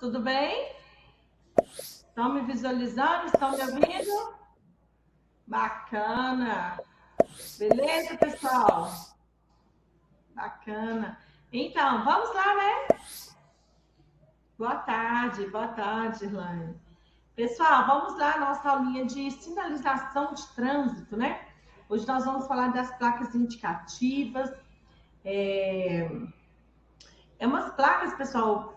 tudo bem? Estão me visualizando? Estão me ouvindo? Bacana! Beleza, pessoal? Bacana. Então, vamos lá, né? Boa tarde, Irlane. Pessoal, vamos lá, nossa aulinha de sinalização de trânsito, né? Hoje nós vamos falar das placas indicativas. Umas placas, pessoal,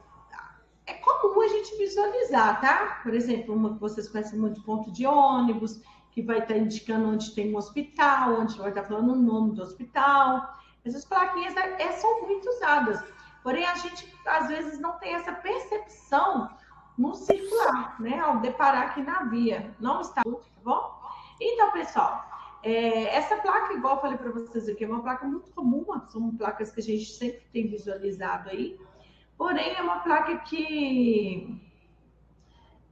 é comum a gente visualizar, tá? Por exemplo, uma que vocês conhecem muito de ponto de ônibus, que vai estar indicando onde tem um hospital, onde vai estar falando o nome do hospital. Essas plaquinhas são muito usadas. Porém, a gente, às vezes, não tem essa percepção no circular, né? Ao deparar aqui na via. Não está tudo, tá bom? Então, pessoal, essa placa, igual eu falei para vocês aqui, é uma placa muito comum, são placas que a gente sempre tem visualizado aí. Porém, é uma placa que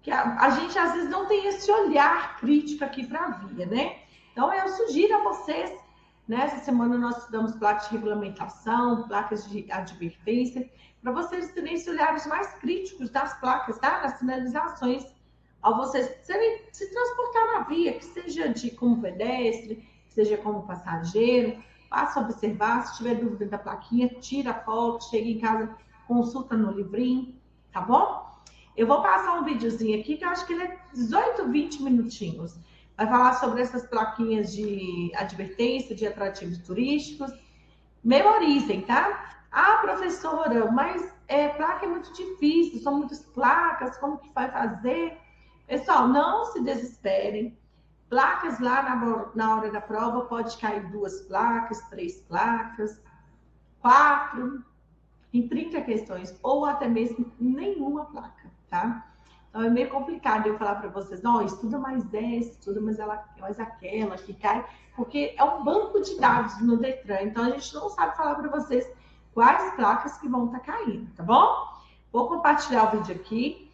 a gente às vezes não tem esse olhar crítico aqui para a via, né? Então, eu sugiro a vocês, nessa semana nós estudamos placas de regulamentação, placas de advertência, para vocês terem esse olhares mais críticos das placas, tá? Das sinalizações, ao vocês se transportar na via, que seja como pedestre, que seja como passageiro, faça observar, se tiver dúvida da plaquinha, tira a foto, chega em casa, consulta no livrinho, tá bom? Eu vou passar um videozinho aqui que eu acho que ele é 18, 20 minutinhos. Vai falar sobre essas plaquinhas de advertência, de atrativos turísticos. Memorizem, tá? Ah, professora, mas placa é muito difícil, são muitas placas, como que vai fazer? Pessoal, não se desesperem. Placas lá na hora da prova, pode cair 2 placas, 3 placas, 4, em 30 questões, ou até mesmo nenhuma placa, tá? Então é meio complicado eu falar para vocês, não, estuda mais essa, estuda mais aquela que cai, porque é um banco de dados no Detran, então a gente não sabe falar para vocês quais placas que vão estar caindo, tá bom? Vou compartilhar o vídeo aqui,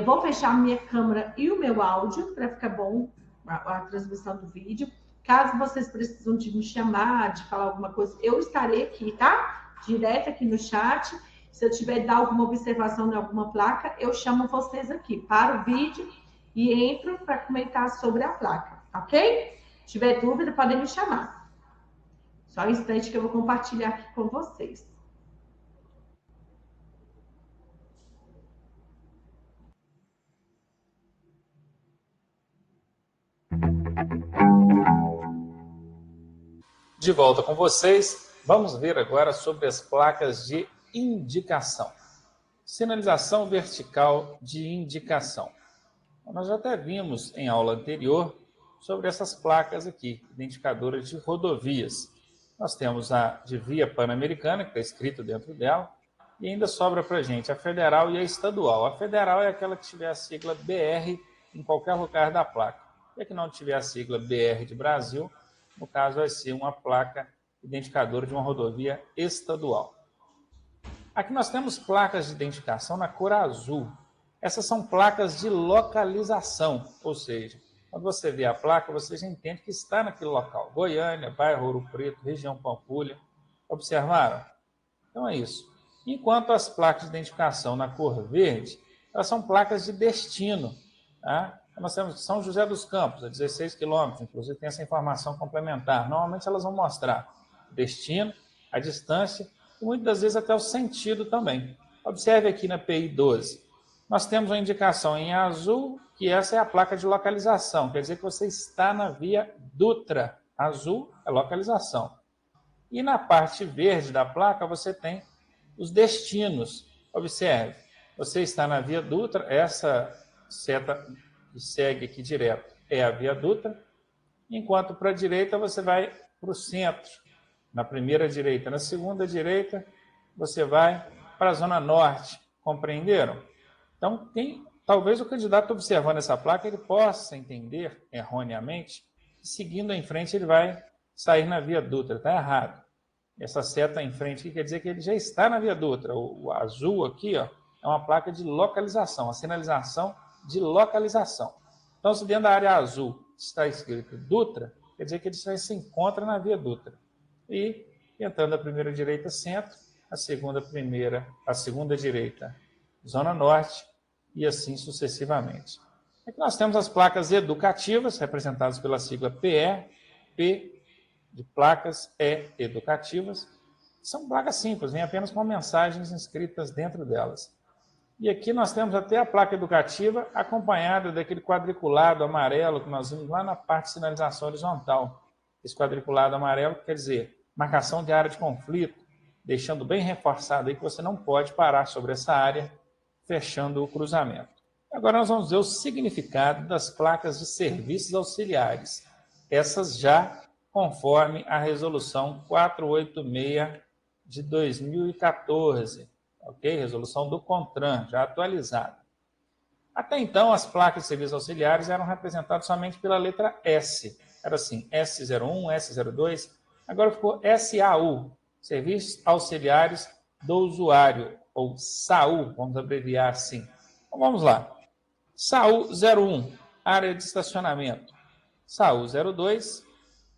vou fechar minha câmera e o meu áudio para ficar bom a transmissão do vídeo. Caso vocês precisam de me chamar, de falar alguma coisa, eu estarei aqui, tá? Direto aqui no chat. Se eu tiver de dar alguma observação em alguma placa, eu chamo vocês aqui, para o vídeo e entro para comentar sobre a placa, ok? Se tiver dúvida, podem me chamar. Só um instante que eu vou compartilhar aqui com vocês. De volta com vocês, vamos ver agora sobre as placas de indicação. Sinalização vertical de indicação. Nós já até vimos em aula anterior sobre essas placas aqui, identificadoras de rodovias. Nós temos a de via pan-americana, que está escrito dentro dela, e ainda sobra para a gente a federal e a estadual. A federal é aquela que tiver a sigla BR em qualquer lugar da placa. E a que não tiver a sigla BR de Brasil, no caso vai ser uma placa identificadora de uma rodovia estadual. Aqui nós temos placas de identificação na cor azul. Essas são placas de localização, ou seja, quando você vê a placa, você já entende que está naquele local. Goiânia, bairro Ouro Preto, região Pampulha. Observaram? Então é isso. Enquanto as placas de identificação na cor verde, elas são placas de destino. Tá? Nós temos São José dos Campos, a 16 quilômetros, inclusive tem essa informação complementar. Normalmente elas vão mostrar o destino, a distância e muitas das vezes até o sentido também. Observe aqui na PI 12. Nós temos uma indicação em azul, que essa é a placa de localização, quer dizer que você está na via Dutra. Azul é localização. E na parte verde da placa você tem os destinos. Observe, você está na via Dutra, essa seta que segue aqui direto é a via Dutra, enquanto para a direita você vai para o centro, na primeira direita. Na segunda direita você vai para a zona norte, compreenderam? Então, talvez o candidato observando essa placa, ele possa entender erroneamente que seguindo em frente ele vai sair na via Dutra, está errado. Essa seta em frente aqui quer dizer que ele já está na via Dutra. O azul aqui, ó, é uma placa de localização, a sinalização de localização. Então, se dentro da área azul está escrito Dutra, quer dizer que ele já se encontra na via Dutra. E, entrando a primeira direita, centro, a segunda direita, zona norte, e assim sucessivamente. Aqui nós temos as placas educativas, representadas pela sigla PE, P de placas, E educativas. São placas simples, vêm apenas com mensagens inscritas dentro delas. E aqui nós temos até a placa educativa acompanhada daquele quadriculado amarelo que nós vimos lá na parte de sinalização horizontal. Esse quadriculado amarelo quer dizer marcação de área de conflito, deixando bem reforçado aí que você não pode parar sobre essa área, fechando o cruzamento. Agora nós vamos ver o significado das placas de serviços auxiliares. Essas já conforme a resolução 486 de 2014. Ok? Resolução do CONTRAN, já atualizada. Até então, as placas de serviços auxiliares eram representadas somente pela letra S. Era assim, S01, S02. Agora ficou SAU, Serviços Auxiliares do Usuário, ou SAU, vamos abreviar assim. Então, vamos lá. SAU 01, área de estacionamento. SAU 02,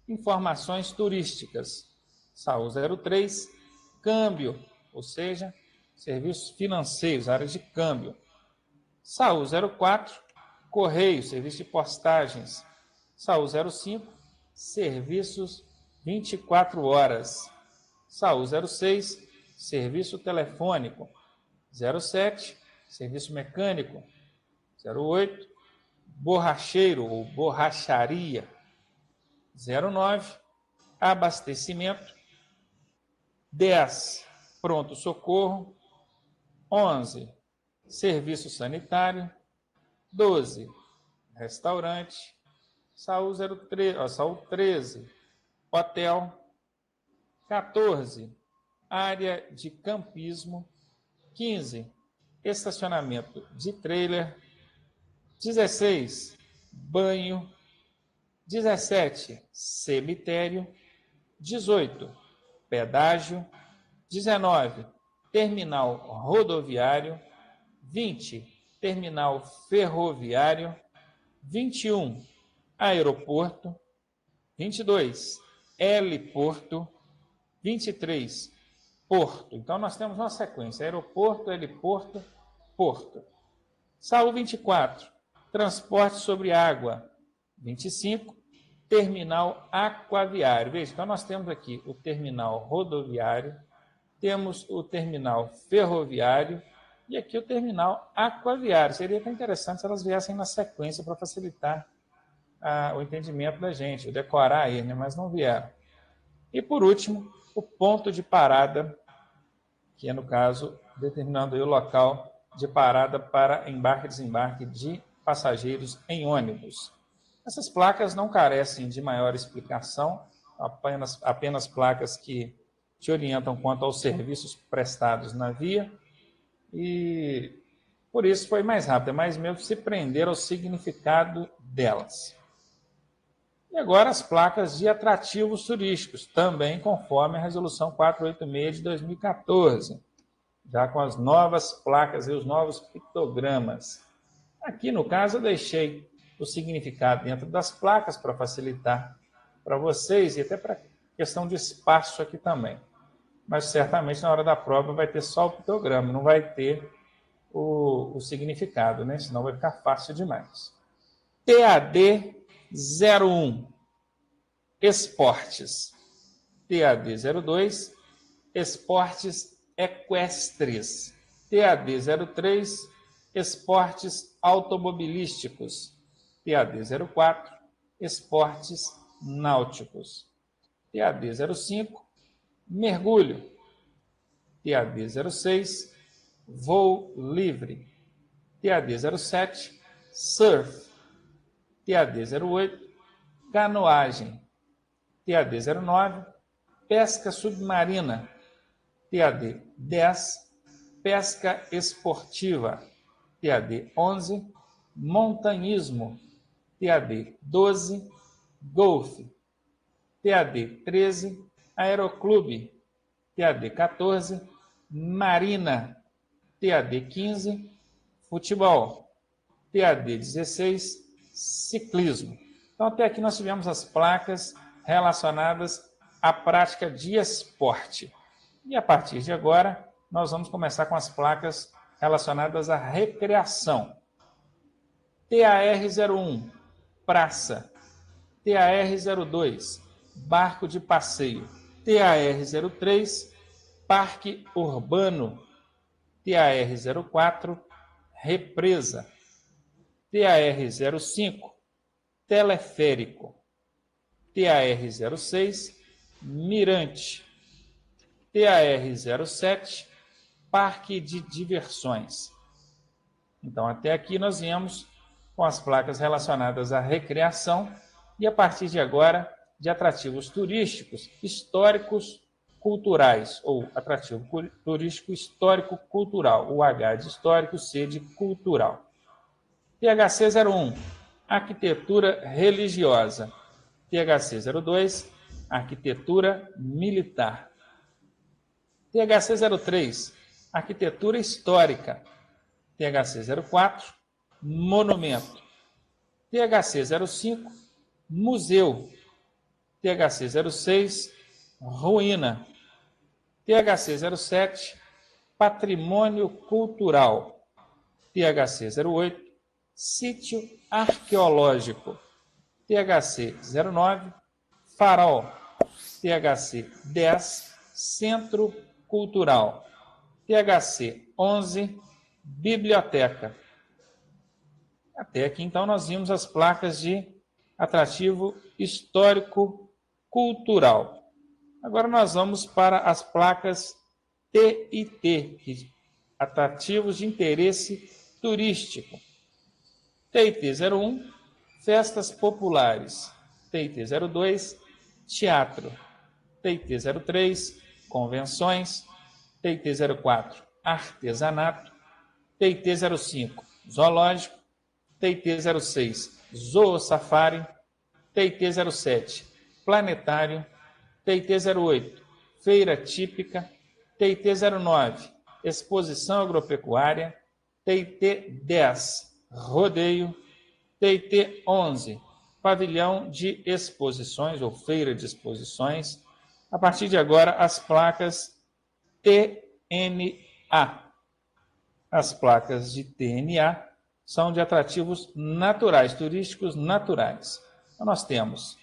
informações turísticas. SAU 03, câmbio, ou seja, serviços financeiros, área de câmbio. SAU 04, correio, serviço de postagens. SAU 05, serviços 24 horas. SAU 06, serviço telefônico. 07, serviço mecânico. 08, borracheiro ou borracharia. 09, abastecimento. 10, pronto-socorro. 11, serviço sanitário. 12, restaurante. SAU 13, hotel. 14, área de campismo. 15, estacionamento de trailer. 16, banho. 17, cemitério. 18, pedágio. 19, terminal rodoviário. 20, terminal ferroviário. 21, aeroporto. 22, heliporto. 23, porto. Então, nós temos uma sequência: aeroporto, heliporto, porto. SAU 24, transporte sobre água. 25, terminal aquaviário. Veja, então nós temos aqui o terminal rodoviário, temos o terminal ferroviário e aqui o terminal aquaviário. Seria até interessante se elas viessem na sequência para facilitar o entendimento da gente, decorar aí, né? Mas não vieram. E por último, o ponto de parada, que é, no caso, determinando aí o local de parada para embarque e desembarque de passageiros em ônibus. Essas placas não carecem de maior explicação, apenas placas que te orientam quanto aos serviços prestados na via, e por isso foi mais rápido, é mais mesmo se prender ao significado delas. E agora as placas de atrativos turísticos, também conforme a resolução 486 de 2014, já com as novas placas e os novos pictogramas. Aqui, no caso, eu deixei o significado dentro das placas para facilitar para vocês e até para questão de espaço aqui também. Mas certamente na hora da prova vai ter só o pictograma, não vai ter o significado, né? Senão vai ficar fácil demais. TAD 01, esportes. TAD 02, esportes equestres. TAD 03, esportes automobilísticos. TAD 04, esportes náuticos. TAD 05, mergulho. TAD 06, voo livre. TAD 07, surf. TAD 08, canoagem. TAD 09, pesca submarina. TAD 10, pesca esportiva. TAD 11, montanhismo. TAD 12, golfe. TAD 13, aeroclube. TAD 14, marina. TAD 15, futebol. TAD 16, ciclismo. Então, até aqui nós tivemos as placas relacionadas à prática de esporte. E a partir de agora, nós vamos começar com as placas relacionadas à recreação. TAR-01, praça. TAR-02, barco de passeio. TAR-03, parque urbano. TAR-04, represa. TAR-05, teleférico. TAR-06, mirante. TAR-07, parque de diversões. Então, até aqui nós viemos com as placas relacionadas à recreação e, a partir de agora, de atrativos turísticos históricos culturais, ou atrativo turístico histórico-cultural, o H de histórico, C de cultural. THC-01, arquitetura religiosa. THC-02, arquitetura militar. THC-03, arquitetura histórica. THC-04, monumento. THC-05, museu. THC-06, ruína. THC-07, patrimônio cultural. THC-08, sítio arqueológico. THC-09, farol. THC-10, centro cultural. THC-11, biblioteca. Até aqui, então, nós vimos as placas de atrativo histórico-cultural. Agora nós vamos para as placas TIT, atrativos de interesse turístico. TIT-01, festas populares. TIT-02, teatro. TIT-03, convenções. TIT-04, artesanato. TIT-05, zoológico. TIT-06, zoosafari. TIT-07, planetário. TIT-08, feira típica. TIT-09, exposição agropecuária. TIT-10, rodeio. TIT-11, pavilhão de exposições ou feira de exposições. A partir de agora, as placas TNA. As placas de TNA são de atrativos naturais, turísticos naturais. Então, nós temos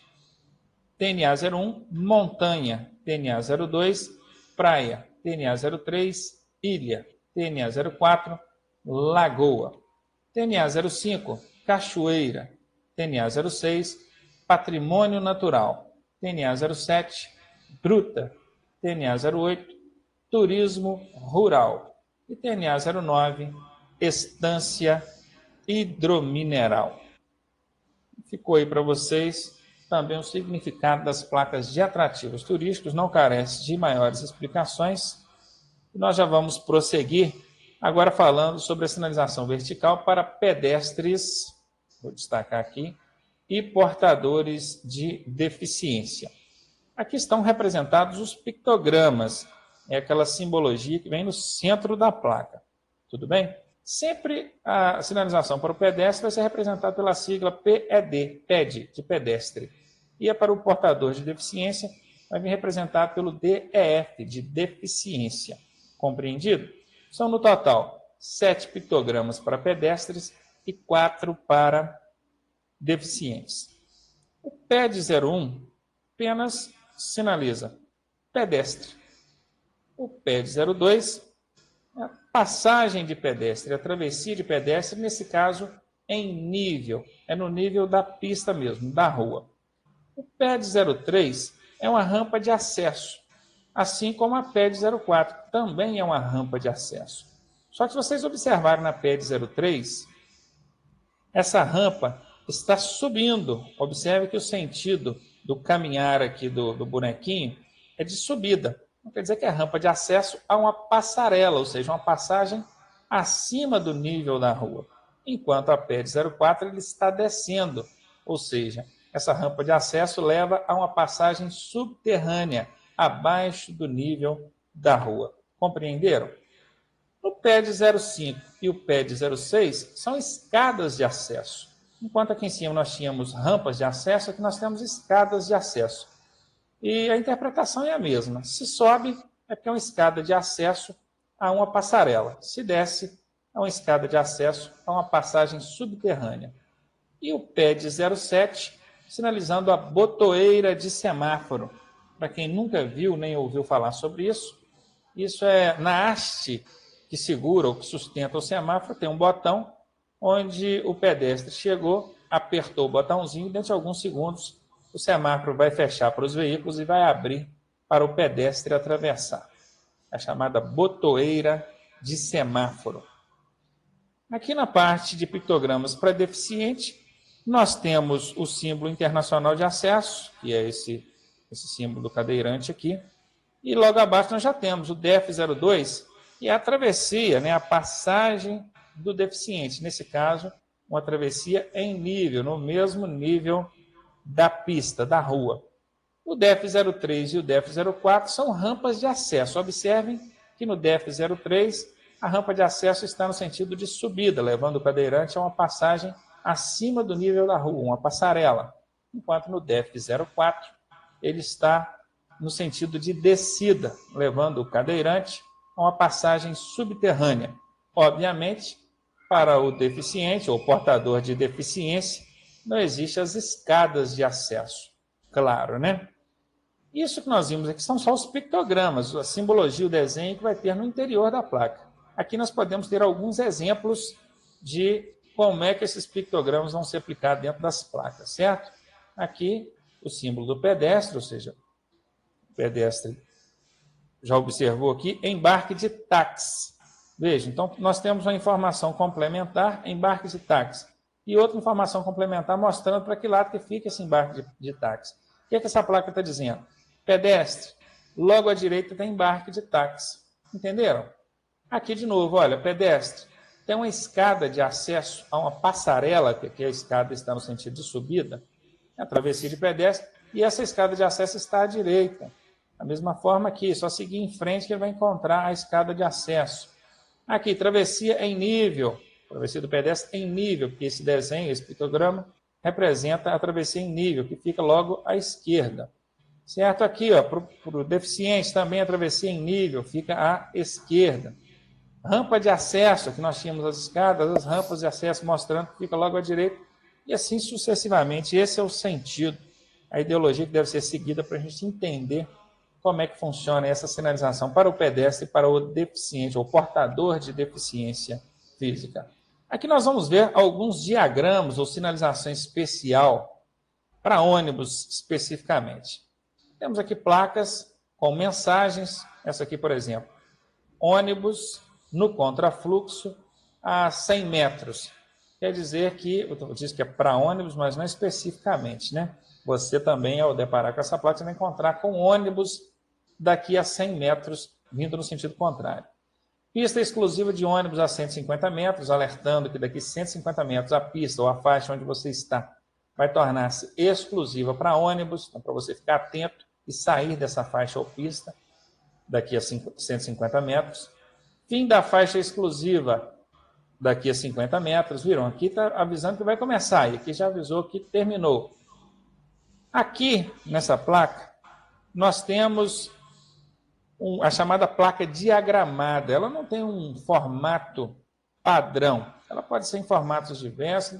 TNA-01, montanha. TNA-02, praia. TNA-03, ilha. TNA-04, lagoa. TNA-05, cachoeira. TNA-06, patrimônio natural. TNA-07, gruta. TNA-08, turismo rural. E TNA-09, estância hidromineral. Ficou aí para vocês também o significado das placas de atrativos turísticos, não carece de maiores explicações. E nós já vamos prosseguir agora falando sobre a sinalização vertical para pedestres, vou destacar aqui, e portadores de deficiência. Aqui estão representados os pictogramas, é aquela simbologia que vem no centro da placa. Tudo bem? Sempre a sinalização para o pedestre vai ser representada pela sigla PED, PED, de pedestre. E para o portador de deficiência vai vir representado pelo DEF, de deficiência. Compreendido? São, no total, 7 pictogramas para pedestres e 4 para deficientes. O PED-01 apenas sinaliza pedestre. O PED-02 é a passagem de pedestre, a travessia de pedestre, nesse caso, em nível. É no nível da pista mesmo, da rua. O PED-03 é uma rampa de acesso, assim como a PED-04 também é uma rampa de acesso. Só que se vocês observarem na PED-03, essa rampa está subindo. Observe que o sentido do caminhar aqui do bonequinho é de subida. Não quer dizer que é rampa de acesso a uma passarela, ou seja, uma passagem acima do nível da rua. Enquanto a PED-04 ele está descendo, ou seja, essa rampa de acesso leva a uma passagem subterrânea, abaixo do nível da rua. Compreenderam? O PED-05 e o PED-06 são escadas de acesso. Enquanto aqui em cima nós tínhamos rampas de acesso, aqui nós temos escadas de acesso. E a interpretação é a mesma. Se sobe, é porque é uma escada de acesso a uma passarela. Se desce, é uma escada de acesso a uma passagem subterrânea. E o PED 07, sinalizando a botoeira de semáforo. Para quem nunca viu nem ouviu falar sobre isso é na haste que segura ou que sustenta o semáforo, tem um botão onde o pedestre chegou, apertou o botãozinho e dentro de alguns segundos o semáforo vai fechar para os veículos e vai abrir para o pedestre atravessar. A chamada botoeira de semáforo. Aqui na parte de pictogramas para deficiente, nós temos o símbolo internacional de acesso, que é esse símbolo do cadeirante aqui, e logo abaixo nós já temos o DF02, que é a travessia, né, a passagem do deficiente. Nesse caso, uma travessia em nível, no mesmo nível da pista, da rua. O DF03 e o DF04 são rampas de acesso. Observem que no DF03 a rampa de acesso está no sentido de subida, levando o cadeirante a uma passagem acima do nível da rua, uma passarela. Enquanto no DF04 ele está no sentido de descida, levando o cadeirante a uma passagem subterrânea. Obviamente, para o deficiente ou portador de deficiência, não existem as escadas de acesso. Claro, né? Isso que nós vimos aqui são só os pictogramas, a simbologia, o desenho que vai ter no interior da placa. Aqui nós podemos ter alguns exemplos de como é que esses pictogramas vão ser aplicados dentro das placas, certo? Aqui, o símbolo do pedestre, ou seja, o pedestre já observou aqui, embarque de táxi. Veja, então nós temos uma informação complementar, embarque de táxi, e outra informação complementar mostrando para que lado que fica esse embarque de táxi. O que é que essa placa está dizendo? Pedestre, logo à direita tem embarque de táxi. Entenderam? Aqui de novo, olha, pedestre, tem uma escada de acesso a uma passarela, que aqui a escada está no sentido de subida, a travessia de pedestre, e essa escada de acesso está à direita. Da mesma forma aqui, só seguir em frente que ele vai encontrar a escada de acesso. Aqui, travessia em nível, travessia do pedestre em nível, porque esse desenho, esse pictograma, representa a travessia em nível, que fica logo à esquerda. Certo? Aqui, para o deficiente, também a travessia em nível, fica à esquerda. Rampa de acesso, aqui nós tínhamos as escadas, as rampas de acesso mostrando que fica logo à direita, e assim sucessivamente. Esse é o sentido, a ideologia que deve ser seguida para a gente entender como é que funciona essa sinalização para o pedestre e para o deficiente, ou portador de deficiência física. Aqui nós vamos ver alguns diagramas ou sinalização especial para ônibus especificamente. Temos aqui placas com mensagens, essa aqui, por exemplo, ônibus no contrafluxo a 100 metros. Quer dizer que, eu disse que é para ônibus, mas não especificamente, né? Você também, ao deparar com essa placa, você vai encontrar com ônibus daqui a 100 metros, vindo no sentido contrário. Pista exclusiva de ônibus a 150 metros, alertando que daqui a 150 metros a pista ou a faixa onde você está vai tornar-se exclusiva para ônibus, então para você ficar atento e sair dessa faixa ou pista daqui a 150 metros. Fim da faixa exclusiva daqui a 50 metros, viram? Aqui está avisando que vai começar, e aqui já avisou que terminou. Aqui, nessa placa, nós temos a chamada placa diagramada. Ela não tem um formato padrão. Ela pode ser em formatos diversos,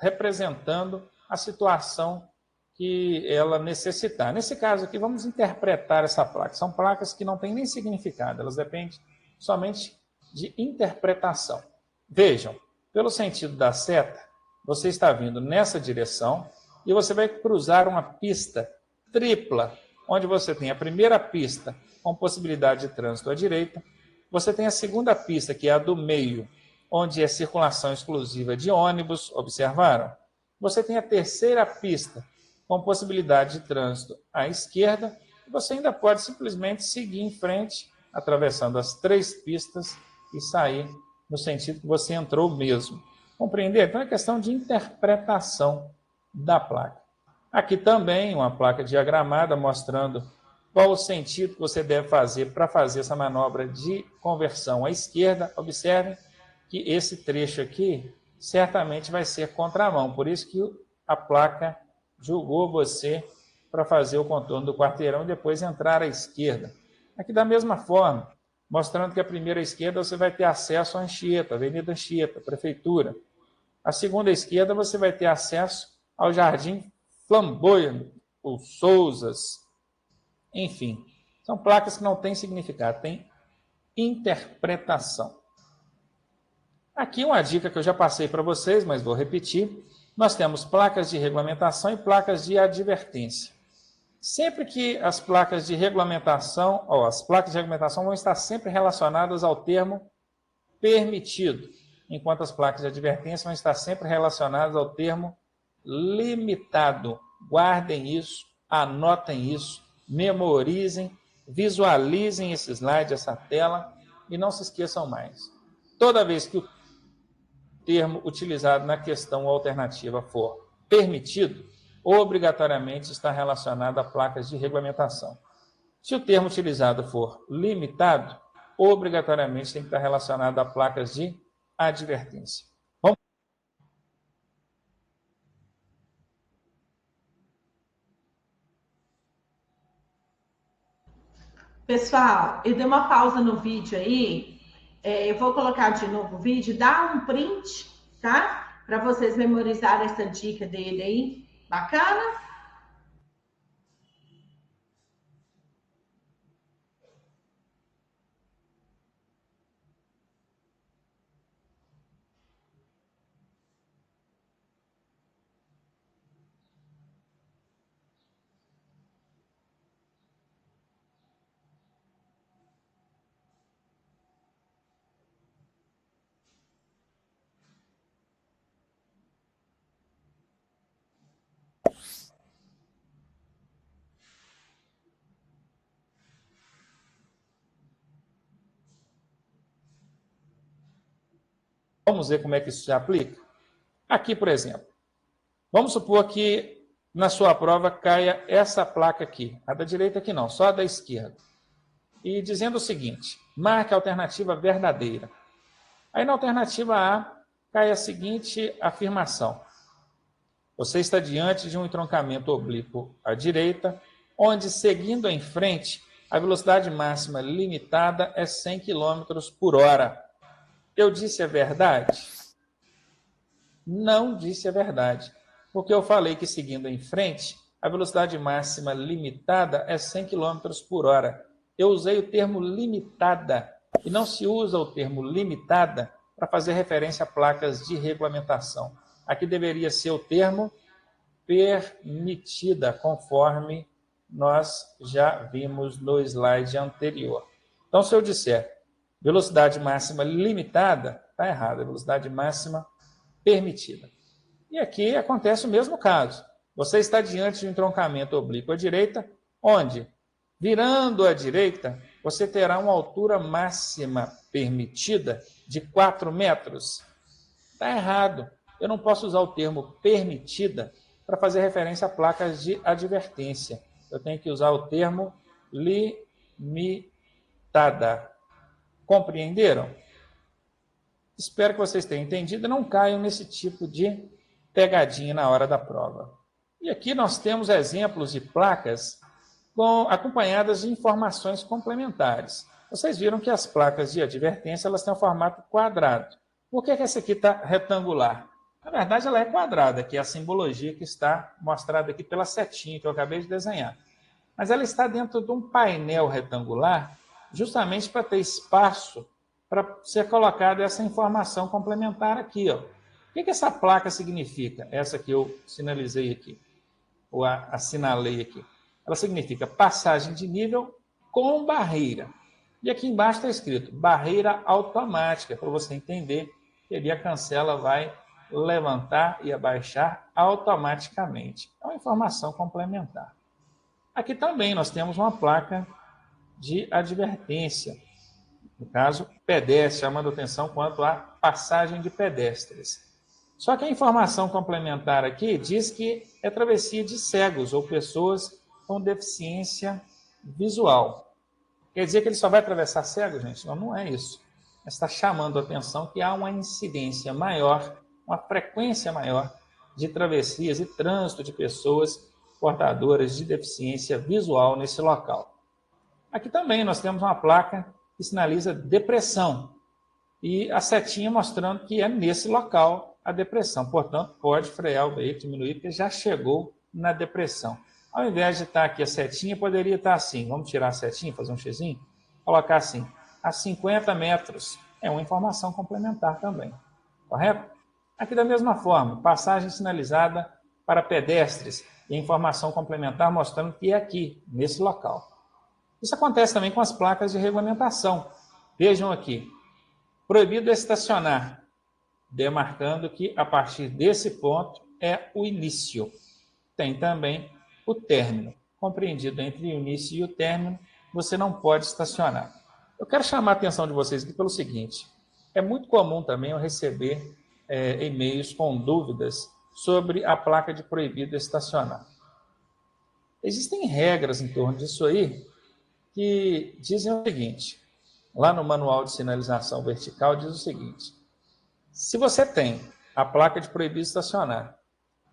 representando a situação que ela necessitar. Nesse caso aqui, vamos interpretar essa placa. São placas que não têm nem significado, elas dependem somente de interpretação. Vejam, pelo sentido da seta, você está vindo nessa direção e você vai cruzar uma pista tripla, onde você tem a primeira pista com possibilidade de trânsito à direita, você tem a segunda pista, que é a do meio, onde é circulação exclusiva de ônibus, observaram? Você tem a terceira pista, com possibilidade de trânsito à esquerda, e você ainda pode simplesmente seguir em frente, atravessando as três pistas e sair no sentido que você entrou mesmo. Compreender? Então é questão de interpretação da placa. Aqui também uma placa diagramada mostrando qual o sentido que você deve fazer para fazer essa manobra de conversão à esquerda. Observem que esse trecho aqui certamente vai ser contramão, por isso que a placa julgou você para fazer o contorno do quarteirão e depois entrar à esquerda. Aqui da mesma forma, mostrando que a primeira à esquerda você vai ter acesso à Anchieta, Avenida Anchieta, Prefeitura. A segunda à esquerda você vai ter acesso ao Jardim Flamboyant, ou Sousas, enfim. São placas que não têm significado, têm interpretação. Aqui uma dica que eu já passei para vocês, mas vou repetir. Nós temos placas de regulamentação e placas de advertência. Sempre que as placas de regulamentação, as placas de regulamentação vão estar sempre relacionadas ao termo permitido, enquanto as placas de advertência vão estar sempre relacionadas ao termo limitado. Guardem isso, anotem isso, memorizem, visualizem esse slide, essa tela, e não se esqueçam mais. Toda vez que o termo utilizado na questão alternativa for permitido, obrigatoriamente está relacionado a placas de regulamentação. Se o termo utilizado for limitado, obrigatoriamente tem que estar relacionado a placas de advertência. Vamos... Pessoal, eu dei uma pausa no vídeo aí, eu vou colocar de novo o vídeo, dá um print, tá? Para vocês memorizarem essa dica dele aí, bacana? Vamos ver como é que isso se aplica? Aqui, por exemplo, vamos supor que na sua prova caia essa placa aqui. A da direita aqui não, só a da esquerda. E dizendo o seguinte, marque a alternativa verdadeira. Aí na alternativa A cai a seguinte afirmação. Você está diante de um entroncamento oblíquo à direita, onde, seguindo em frente, a velocidade máxima limitada é 100 km por hora. Eu disse a verdade? Não disse a verdade, porque eu falei que, seguindo em frente, a velocidade máxima limitada é 100 km por hora. Eu usei o termo limitada, e não se usa o termo limitada para fazer referência a placas de regulamentação. Aqui deveria ser o termo permitida, conforme nós já vimos no slide anterior. Então, se eu disser velocidade máxima limitada, está errado, velocidade máxima permitida. E aqui acontece o mesmo caso. Você está diante de um entroncamento oblíquo à direita, onde, virando à direita, você terá uma altura máxima permitida de 4 metros. Está errado. Eu não posso usar o termo permitida para fazer referência a placas de advertência. Eu tenho que usar o termo limitada. Compreenderam? Espero que vocês tenham entendido e não caiam nesse tipo de pegadinha na hora da prova. E aqui nós temos exemplos de placas acompanhadas de informações complementares. Vocês viram que as placas de advertência elas têm um formato quadrado. Por que essa aqui está retangular? Na verdade, ela é quadrada, que é a simbologia que está mostrada aqui pela setinha que eu acabei de desenhar. Mas ela está dentro de um painel retangular, justamente para ter espaço para ser colocada essa informação complementar aqui. Ó. O que essa placa significa? Essa que eu sinalizei aqui, ou assinalei aqui. Ela significa passagem de nível com barreira. E aqui embaixo está escrito barreira automática, para você entender que ali a cancela vai levantar e abaixar automaticamente. É uma informação complementar. Aqui também nós temos uma placa de advertência. No caso, pedestre, chamando atenção quanto à passagem de pedestres. Só que a informação complementar aqui diz que é travessia de cegos ou pessoas com deficiência visual. Quer dizer que ele só vai atravessar cegos, gente? Não, não é isso. Está chamando a atenção que há uma incidência maior, uma frequência maior de travessias e trânsito de pessoas portadoras de deficiência visual nesse local. Aqui também nós temos uma placa que sinaliza depressão. E a setinha mostrando que é nesse local a depressão. Portanto, pode frear o veículo, diminuir, porque já chegou na depressão. Ao invés de estar aqui a setinha, poderia estar assim. Vamos tirar a setinha, fazer um xizinho? Colocar assim, a 50 metros. É uma informação complementar também. Correto? Aqui da mesma forma, passagem sinalizada para pedestres e informação complementar mostrando que é aqui, nesse local. Isso acontece também com as placas de regulamentação. Vejam aqui, proibido estacionar, demarcando que a partir desse ponto é o início. Tem também o término, compreendido entre o início e o término, você não pode estacionar. Eu quero chamar a atenção de vocês aqui pelo seguinte, é muito comum também eu receber e-mails com dúvidas sobre a placa de proibido estacionar. Existem regras em torno disso aí que dizem o seguinte, lá no manual de sinalização vertical diz o seguinte, se você tem a placa de proibido estacionar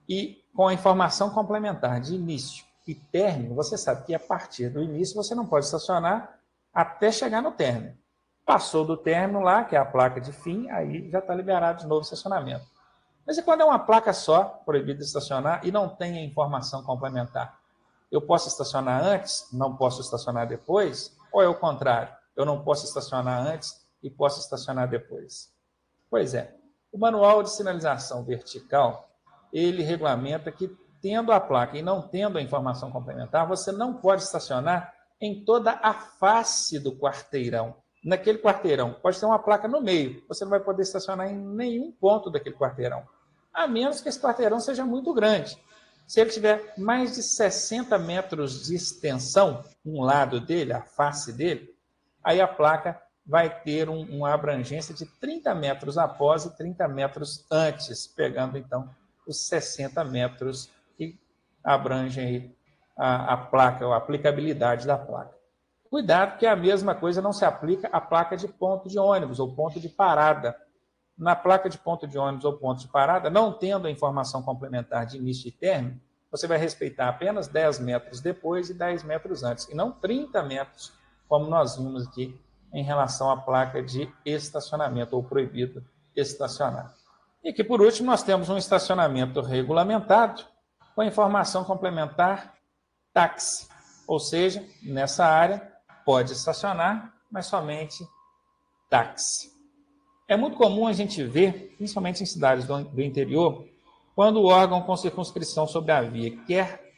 e com a informação complementar de início e término, você sabe que a partir do início você não pode estacionar até chegar no término. Passou do término lá, que é a placa de fim, aí já está liberado de novo o estacionamento. Mas e quando é uma placa só, proibido estacionar, e não tem a informação complementar? Eu posso estacionar antes, não posso estacionar depois? Ou é o contrário? Eu não posso estacionar antes e posso estacionar depois? Pois é, o manual de sinalização vertical, ele regulamenta que, tendo a placa e não tendo a informação complementar, você não pode estacionar em toda a face do quarteirão. Naquele quarteirão, pode ter uma placa no meio, você não vai poder estacionar em nenhum ponto daquele quarteirão, a menos que esse quarteirão seja muito grande. Se ele tiver mais de 60 metros de extensão, um lado dele, a face dele, aí a placa vai ter uma abrangência de 30 metros após e 30 metros antes, pegando então os 60 metros que abrangem a placa, ou a aplicabilidade da placa. Cuidado que a mesma coisa não se aplica à placa de ponto de ônibus ou ponto de parada. Na placa de ponto de ônibus ou ponto de parada, não tendo a informação complementar de início e término, você vai respeitar apenas 10 metros depois e 10 metros antes, e não 30 metros, como nós vimos aqui em relação à placa de estacionamento ou proibido estacionar. E aqui, por último, nós temos um estacionamento regulamentado com informação complementar táxi, ou seja, nessa área pode estacionar, mas somente táxi. É muito comum a gente ver, principalmente em cidades do interior, quando o órgão com circunscrição sobre a via quer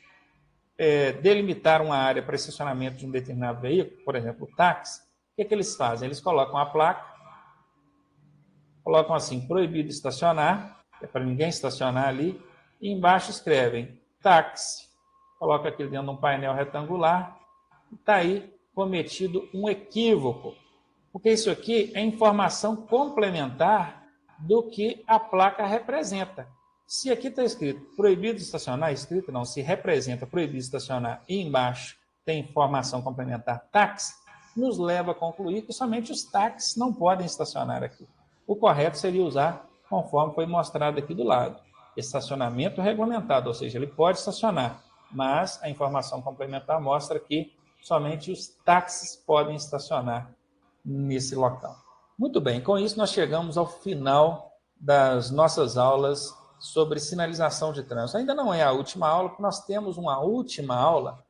delimitar uma área para estacionamento de um determinado veículo, por exemplo, o táxi, o que é que eles fazem? Eles colocam a placa, colocam assim, proibido estacionar, é para ninguém estacionar ali, e embaixo escrevem táxi, coloca aqui dentro de um painel retangular, e está aí cometido um equívoco, porque isso aqui é informação complementar do que a placa representa. Se aqui está escrito proibido estacionar, escrito não, se representa proibido estacionar e embaixo tem informação complementar táxi, nos leva a concluir que somente os táxis não podem estacionar aqui. O correto seria usar conforme foi mostrado aqui do lado. Estacionamento regulamentado, ou seja, ele pode estacionar, mas a informação complementar mostra que somente os táxis podem estacionar nesse local. Muito bem, com isso nós chegamos ao final das nossas aulas sobre sinalização de trânsito. Ainda não é a última aula, porque nós temos uma última aula.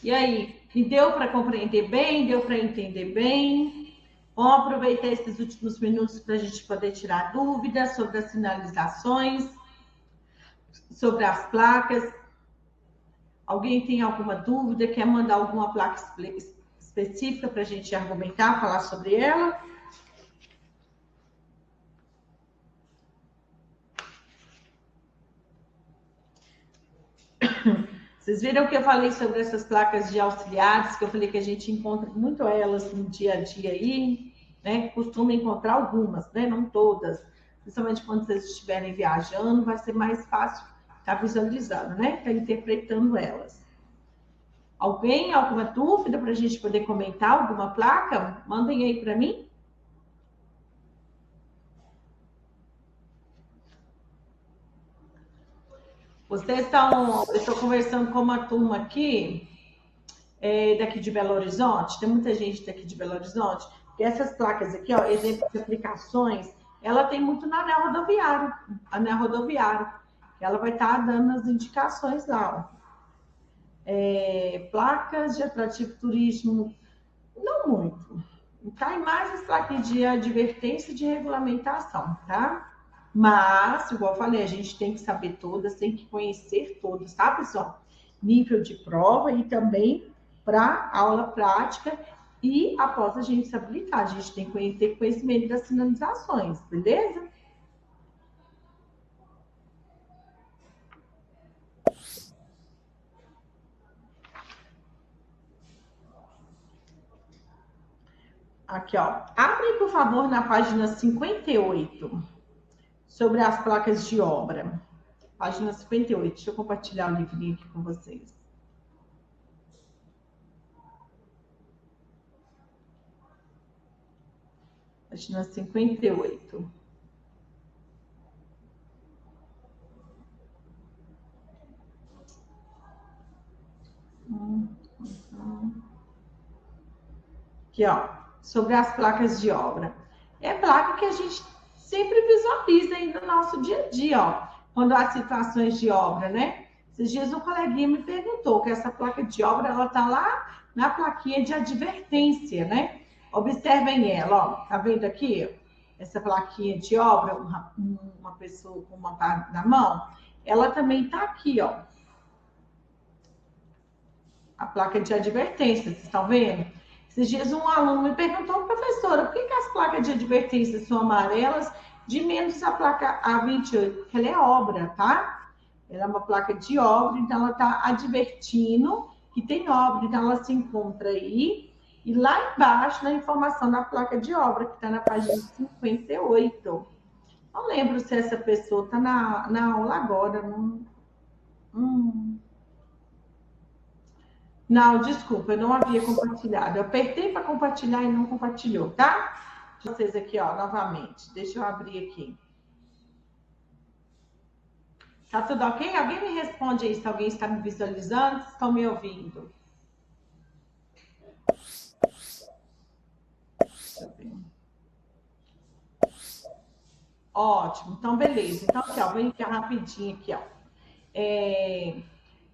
E aí, deu para compreender bem? Deu para entender bem? Vamos aproveitar esses últimos minutos para a gente poder tirar dúvidas sobre as sinalizações, sobre as placas. Alguém tem alguma dúvida? Quer mandar alguma placa específica para a gente argumentar, falar sobre ela? Vocês viram que eu falei sobre essas placas de auxiliares, que eu falei que a gente encontra muito elas no dia a dia aí, né? Costuma encontrar algumas, né? Não todas. Principalmente quando vocês estiverem viajando, vai ser mais fácil estar visualizando, né? Estar interpretando elas. Alguém, alguma dúvida para a gente poder comentar? Alguma placa? Mandem aí para mim. Vocês estão... Eu estou conversando com uma turma aqui daqui de Belo Horizonte, tem muita gente daqui de Belo Horizonte, porque essas placas aqui, ó, exemplo de aplicações, ela tem muito no anel rodoviário, que ela vai estar dando as indicações lá, ó. Placas de atrativo turismo, não muito. Cai mais as placas de advertência de regulamentação, tá? Mas, igual eu falei, a gente tem que saber todas, tem que conhecer todas, tá, pessoal? Nível de prova e também para aula prática e após a gente se habilitar, a gente tem que ter conhecimento das sinalizações, beleza? Aqui, ó. Abre, por favor, na página 58, sobre as placas de obra. Página 58. Deixa eu compartilhar o livrinho aqui com vocês. Página 58. Aqui, ó, sobre as placas de obra. É placa que a gente sempre visualiza aí no nosso dia a dia, ó, quando há situações de obra, né? Esses dias um coleguinha me perguntou que essa placa de obra, ela tá lá na plaquinha de advertência, né? Observem ela, ó, tá vendo aqui? Essa plaquinha de obra, uma pessoa com uma parte na mão, ela também tá aqui, ó. A placa de advertência, vocês estão vendo? Esses dias um aluno me perguntou, professora, por que as placas de advertência são amarelas de menos a placa A28? Porque ela é obra, tá? Ela é uma placa de obra, então ela está advertindo que tem obra, então ela se encontra aí. E lá embaixo, na informação da placa de obra, que está na página 58. Não lembro se essa pessoa está na aula agora. Não, desculpa, eu não havia compartilhado. Eu apertei para compartilhar e não compartilhou, tá? Vocês aqui, ó, novamente. Deixa eu abrir aqui. Tá tudo ok? Alguém me responde aí se alguém está me visualizando, se estão me ouvindo. Ótimo, então beleza. Então, aqui, ó, vem aqui rapidinho aqui, ó.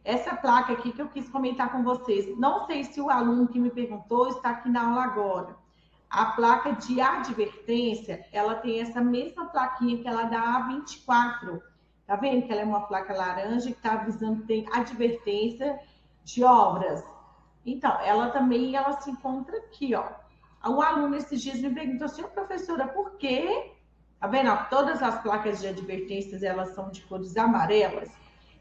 Essa placa aqui que eu quis comentar com vocês. Não sei se o aluno que me perguntou está aqui na aula agora. A placa de advertência, ela tem essa mesma plaquinha que ela da A24. Tá vendo que ela é uma placa laranja que está avisando que tem advertência de obras. Então, ela também se encontra aqui, ó. Um aluno esses dias me perguntou assim, professora, por quê? Tá vendo? Todas as placas de advertências, elas são de cores amarelas.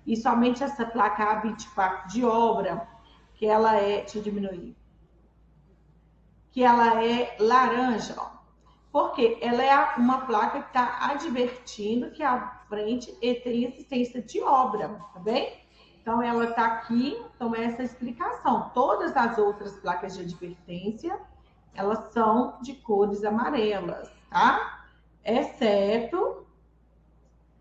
E somente essa placa A24 de obra, que ela é, deixa eu diminuir, que ela é laranja, ó. Porque ela é uma placa que está advertindo que a frente tem existência de obra, tá bem? Então, ela está aqui, então essa é a explicação. Todas as outras placas de advertência, elas são de cores amarelas, tá? Exceto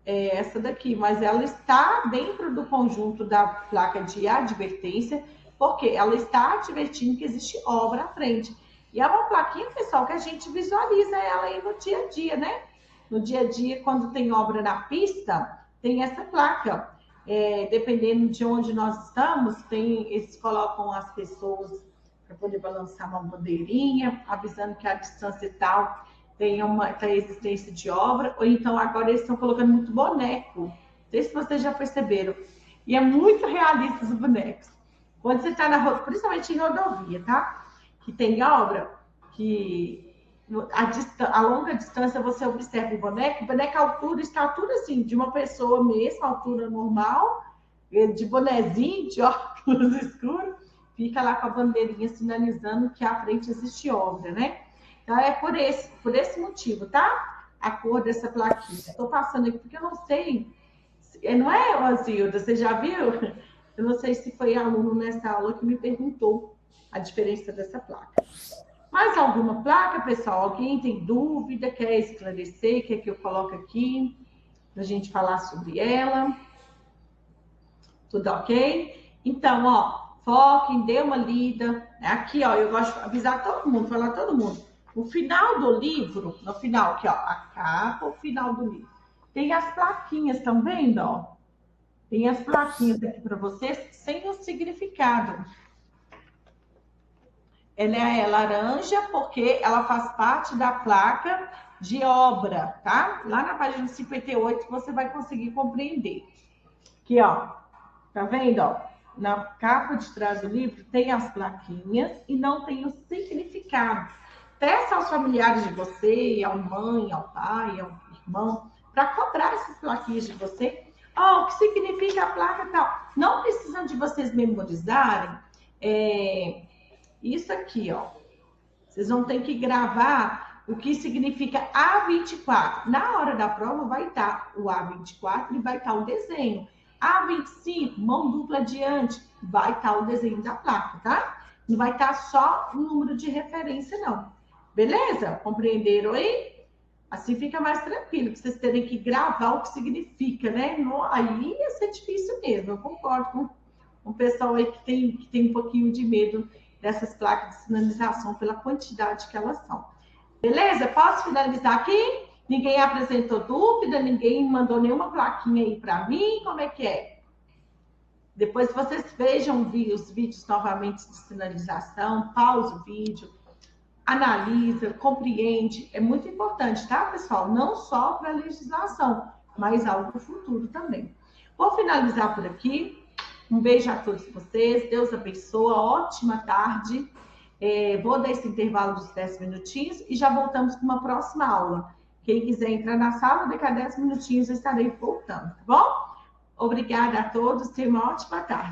essa daqui, mas ela está dentro do conjunto da placa de advertência, porque ela está advertindo que existe obra à frente. E é uma plaquinha, pessoal, que a gente visualiza ela aí no dia a dia, né? No dia a dia, quando tem obra na pista, tem essa placa. Dependendo de onde nós estamos, eles colocam as pessoas para poder balançar uma bandeirinha, avisando que a distância e tal tem a existência de obra, ou então agora eles estão colocando muito boneco. Não sei se vocês já perceberam. E é muito realista os bonecos. Quando você está na rodovia, principalmente em rodovia, tá? Que tem obra, que a longa distância você observa o boneco a altura, estatura assim, de uma pessoa mesmo, altura normal, de bonezinho, de óculos escuros, fica lá com a bandeirinha sinalizando que à frente existe obra, né? Então, é por esse motivo, tá? A cor dessa plaquinha. Estou passando aqui porque eu não sei. Não é, Zilda? Você já viu? Eu não sei se foi aluno nessa aula que me perguntou a diferença dessa placa. Mais alguma placa, pessoal? Alguém tem dúvida, quer esclarecer, quer que eu coloque aqui para a gente falar sobre ela? Tudo ok? Então, ó, foquem, dê uma lida. Aqui, ó, eu gosto de avisar todo mundo, falar todo mundo. O final do livro, no final aqui, ó, a capa, o final do livro. Tem as plaquinhas, estão vendo, ó? Tem as plaquinhas aqui para vocês, sem o significado. Ela é laranja porque ela faz parte da placa de obra, tá? Lá na página 58 você vai conseguir compreender. Aqui, ó, tá vendo, ó? Na capa de trás do livro tem as plaquinhas e não tem o significado. Peça aos familiares de você, ao mãe, ao pai, ao irmão, para cobrar essas plaquinhas de você. Ó, o que significa a placa e tal. Não precisam de vocês memorizarem isso aqui, ó. Vocês vão ter que gravar o que significa A24. Na hora da prova vai estar o A24 e vai estar o desenho. A25, mão dupla adiante, vai estar o desenho da placa, tá? Não vai estar só o número de referência, não. Beleza? Compreenderam aí? Assim fica mais tranquilo, que vocês terem que gravar o que significa, né? Aí ia ser difícil mesmo. Eu concordo com o pessoal aí que tem um pouquinho de medo dessas placas de sinalização pela quantidade que elas são. Beleza? Posso finalizar aqui? Ninguém apresentou dúvida? Ninguém mandou nenhuma plaquinha aí para mim? Como é que é? Depois vocês vejam os vídeos novamente de sinalização, pausa o vídeo, analisa, compreende. É muito importante, tá, pessoal? Não só para a legislação, mas algo para o futuro também. Vou finalizar por aqui. Um beijo a todos vocês. Deus abençoe. Ótima tarde. Vou dar esse intervalo dos 10 minutinhos e já voltamos com uma próxima aula. Quem quiser entrar na sala, daqui a 10 minutinhos eu estarei voltando, tá bom? Obrigada a todos. Tenham uma ótima tarde.